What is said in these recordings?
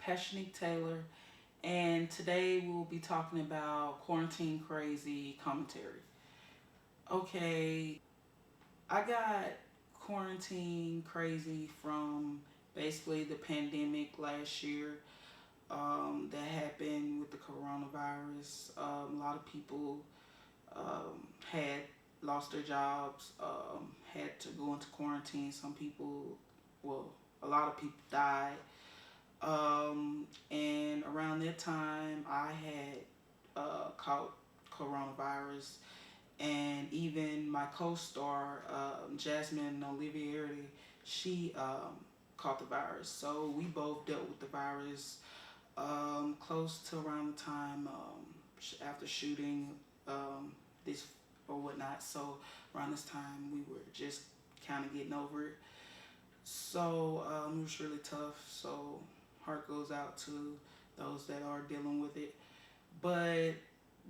Passionate Taylor, and today we'll be talking about quarantine crazy commentary. Okay, I got quarantine crazy from basically the pandemic last year that happened with the coronavirus. A lot of people had lost their jobs, had to go into quarantine. Some people, well, a lot of people died. And around that time, I had caught coronavirus, and even my co-star Jasmine Olivieri, she caught the virus. So we both dealt with the virus close to around the time after shooting this or whatnot. So around this time, we were just kind of getting over it. So it was really tough. So heart goes out to those that are dealing with it. But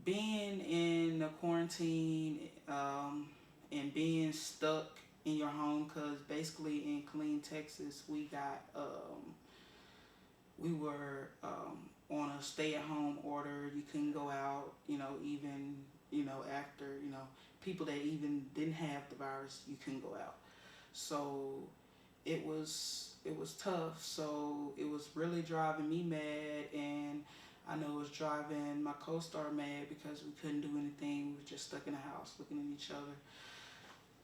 being in the quarantine and being stuck in your home, because basically in Killeen, Texas, we were on a stay-at-home order. You couldn't go out. Even after people that even didn't have the virus, you couldn't go out. So it was tough. So it was really driving me mad, and I know it was driving my co-star mad because we couldn't do anything. We were just stuck in the house looking at each other.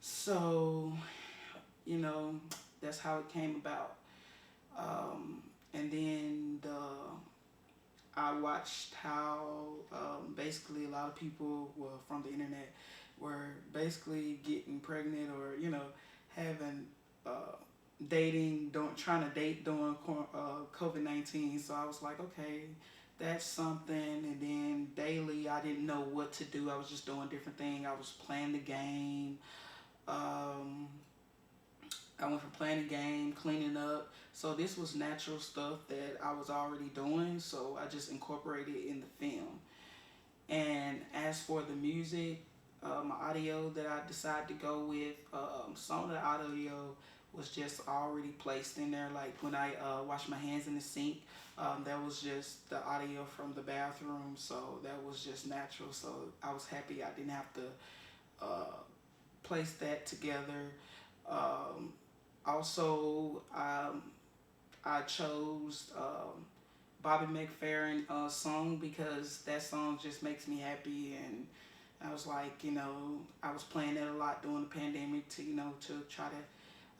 So you know that's how it came about. And then I watched how basically a lot of people, well, from the internet, were basically getting pregnant or having dating, trying to date during COVID-19. So I was like, okay, that's something. And then daily, I didn't know what to do. I was just doing different things. I was playing the game. Um, I went from playing the game, cleaning up. So this was natural stuff that I was already doing. So I just incorporated it in the film. And as for the music, my audio that I decided to go with, some of the audio was just already placed in there. Like when I wash my hands in the sink, that was just the audio from the bathroom. So that was just natural. So I was happy I didn't have to uh, place that together. Um, Also, I chose Bobby McFerrin song because that song just makes me happy, and I was like, I was playing it a lot during the pandemic to to try to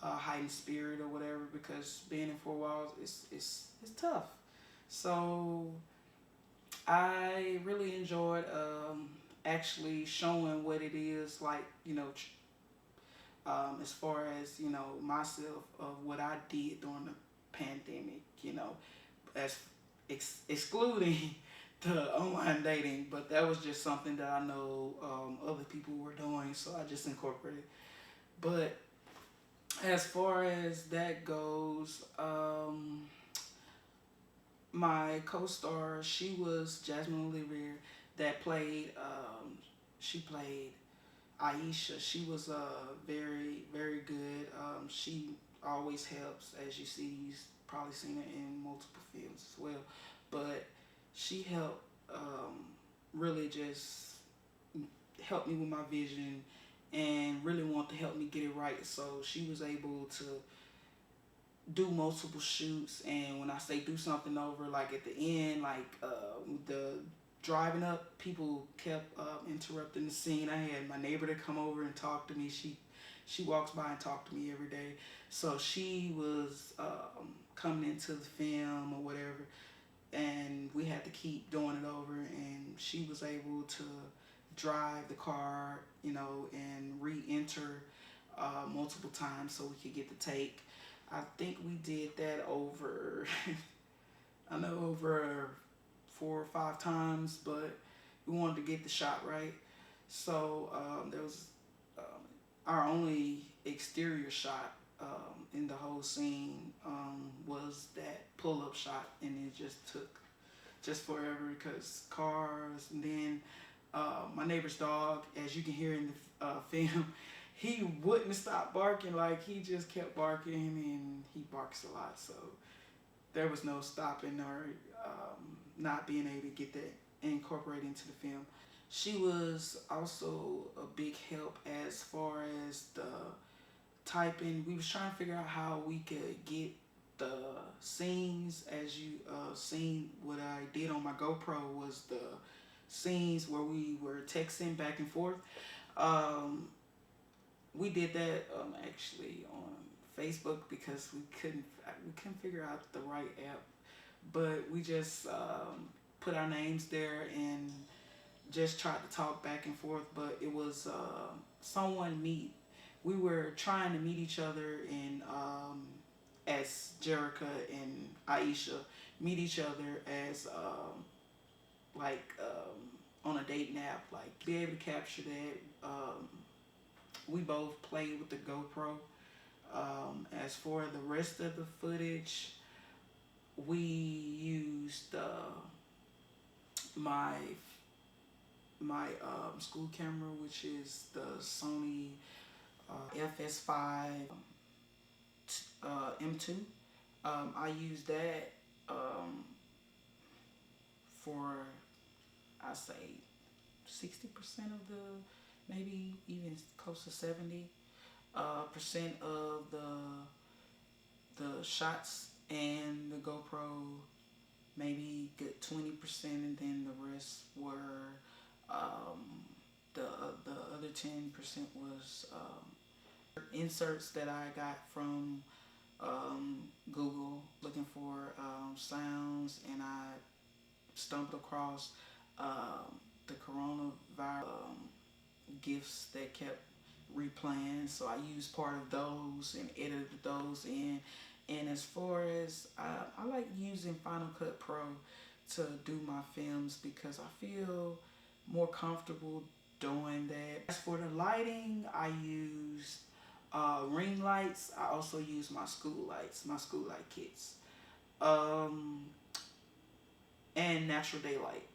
heighten spirit or whatever, because being in four walls is tough. So I really enjoyed actually showing what it is like, as far as myself of what I did during the pandemic, as excluding the online dating, but that was just something that I know other people were doing, so I just incorporated. But as far as that goes, my co-star, she was Jasmine Olivier, that played. She played Aisha. She was very, very good. She always helps, as you see. You've probably seen her in multiple films as well. But she helped really just help me with my vision and really want to help me get it right. So she was able to do multiple shoots, and when I say do something over, like at the end, like the driving up, people kept interrupting the scene. I had my neighbor to come over and talk to me. She walks by and talk to me every day, so she was coming into the film or whatever, and we had to keep doing it over, and she was able to drive the car, and re-enter multiple times so we could get the take. I think we did that over, I know, over 4 or 5 times, but we wanted to get the shot right. So there was um, our only exterior shot in the whole scene was that pull up shot, and it just took just forever because cars. And then my neighbor's dog, as you can hear in the film, he wouldn't stop barking. Like he just kept barking, and he barks a lot. So there was no stopping or not being able to get that incorporated into the film. She was also a big help as far as the typing. We was trying to figure out how we could get the scenes. As you seen, what I did on my GoPro was the scenes where we were texting back and forth. Um, we did that actually on Facebook because we couldn't figure out the right app, but we just put our names there and just tried to talk back and forth. But it was someone meet. We were trying to meet each other and as Jerica and Aisha meet each other as like on a dating app, like be able to capture that. We both played with the GoPro. As for the rest of the footage, we used my school camera, which is the Sony FS5 M2. I used that for, I say, 60% of the, maybe even close to 70% of the shots, and the GoPro maybe good 20%, and then the rest were the other 10% was inserts that I got from Google looking for sounds, and I stumbled across the coronavirus gifts that kept replaying, so I used part of those and edited those in. And as far as I like using Final Cut Pro to do my films because I feel more comfortable doing that. As for the lighting, I used ring lights. I also use my school lights, my school light kits, and natural daylight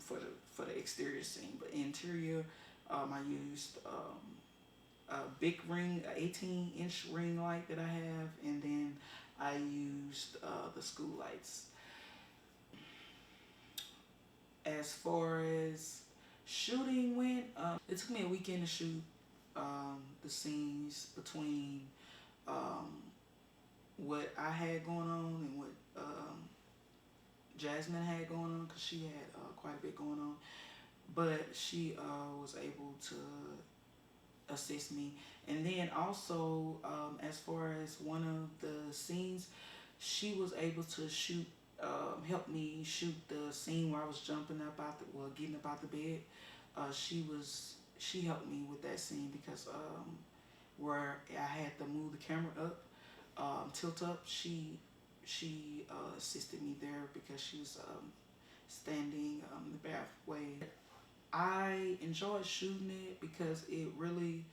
for the exterior scene. But interior, I used a big ring, a 18-inch ring light that I have, and then I used the school lights. As far as shooting went, it took me a weekend to shoot the scenes between what I had going on and what Jasmine had going on, because she had quite a bit going on, but she was able to assist me. And then also, as far as one of the scenes, she was able to shoot, help me shoot the scene where I was jumping up out the, well, getting up out the bed. She helped me with that scene because where I had to move the camera up, tilt up. She assisted me there because she was standing the pathway. I enjoyed shooting it because it really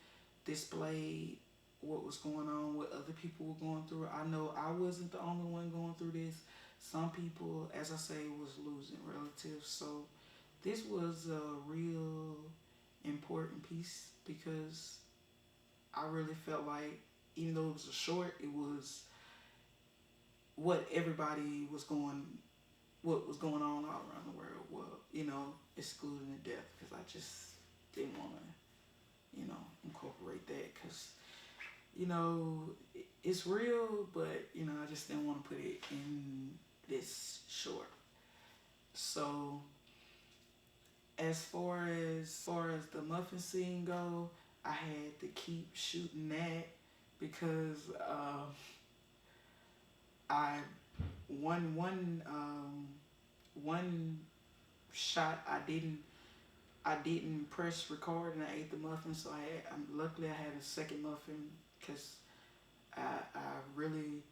displayed what was going on, what other people were going through. I know I wasn't the only one going through this. Some people, as I say, was losing relatives. So this was a real important piece because I really felt like, even though it was a short, it was what everybody was going, what was going on all around the world. Well, excluding the death, because I just didn't want to, incorporate that because, it's real, but, I just didn't want to put it in this short. So as far as the muffin scene go, I had to keep shooting that because I one shot I didn't press record and I ate the muffin, so luckily I had a second muffin because I really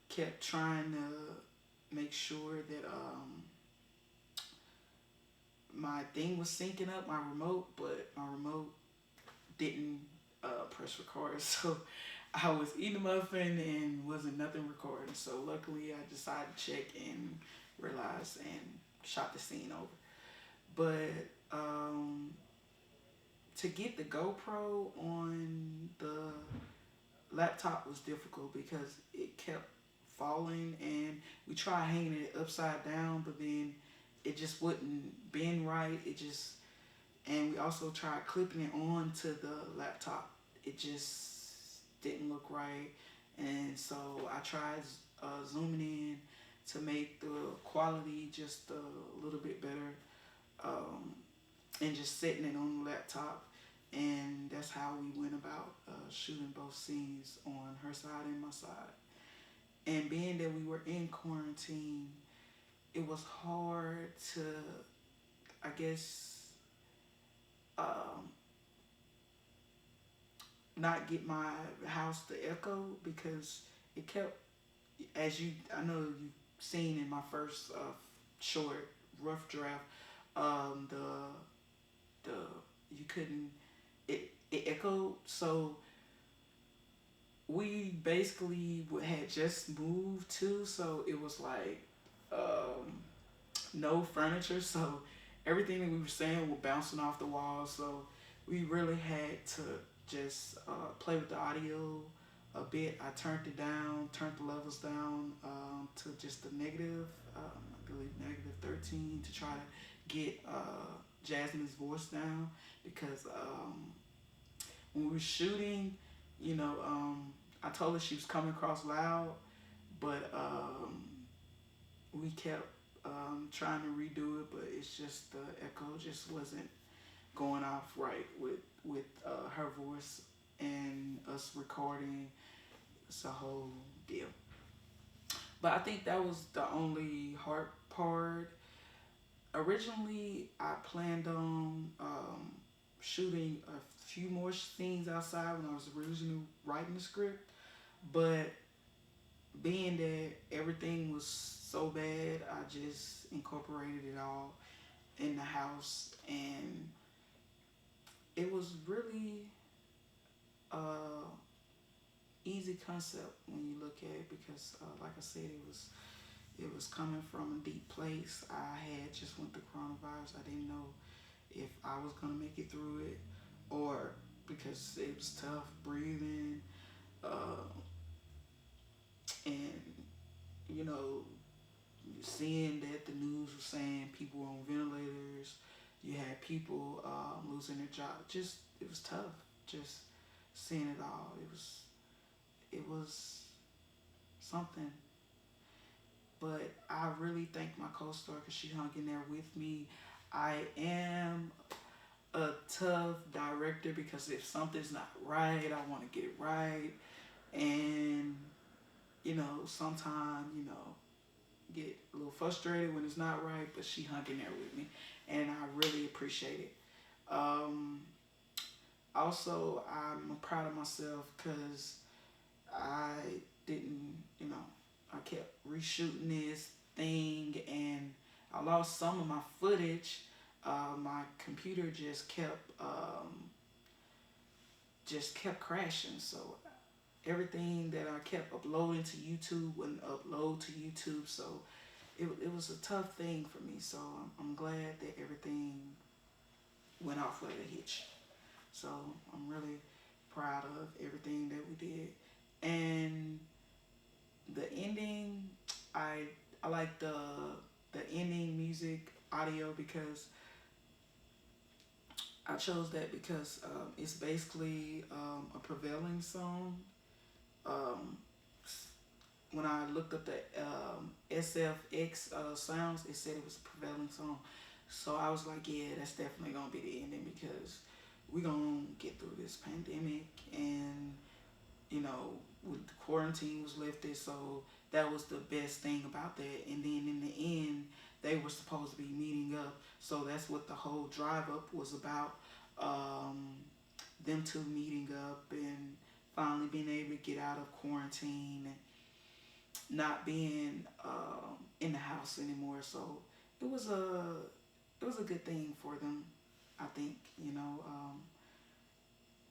kept trying to make sure that my thing was syncing up, my remote, but my remote didn't press record, so I was eating a muffin and wasn't nothing recording. So luckily I decided to check and realized and shot the scene over. But to get the GoPro on the laptop was difficult because it kept falling, and we tried hanging it upside down, but then it just wouldn't bend right. It just, and we also tried clipping it on to the laptop. It just didn't look right, and so I tried zooming in to make the quality just a little bit better, um, and just setting it on the laptop. And that's how we went about shooting both scenes on her side and my side. And being that we were in quarantine, it was hard to, I guess, um, not get my house to echo, because it kept, as you, I know you've seen in my first short rough draft, the you couldn't, it echoed. So we basically had just moved too, so it was like no furniture, so everything that we were saying was bouncing off the walls. So we really had to just play with the audio a bit. I turned it down, turned the levels down to just the negative, I believe negative 13, to try to get Jasmine's voice down, because when we were shooting, you know, I told her she was coming across loud, but we kept trying to redo it, but it's just the echo just wasn't going off right with her voice and us recording. It's a whole deal. But I think that was the only hard part. Originally, I planned on shooting a few more scenes outside when I was originally writing the script, but being that everything was so bad, I just incorporated it all in the house, and it was really easy concept when you look at it, because like I said, it was coming from a deep place. I had just went through coronavirus. I didn't know if I was gonna make it through it, or because it was tough breathing, uh, and you know, seeing that the news was saying people were on ventilators, you had people losing their job. Just, it was tough. Just seeing it all. It was something. But I really thank my co-star because she hung in there with me. I am a tough director, because if something's not right, I want to get it right. And, you know, sometimes, you know, get a little frustrated when it's not right, but she hung in there with me, and I really appreciate it. Um, Also, I'm proud of myself because I didn't, you know, I kept reshooting this thing, and I lost some of my footage. My computer just kept crashing. So everything that I kept uploading to YouTube wouldn't upload to YouTube. So it was a tough thing for me. So I'm glad that everything went off without a hitch. So I'm really proud of everything that we did. And the ending, I like the ending music audio, because I chose that because it's basically a prevailing song. Um, when I looked up the SFX sounds, it said it was a prevailing song. So I was like, yeah, that's definitely gonna be the ending, because we're gonna get through this pandemic, and you know, with the quarantine was lifted, so that was the best thing about that. And then in the end, they were supposed to be meeting up, so that's what the whole drive up was about. Um, them two meeting up and finally being able to get out of quarantine and not being in the house anymore. So it was a it was a good thing for them, I think. You know.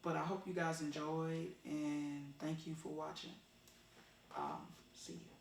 But I hope you guys enjoyed, and thank you for watching. See you.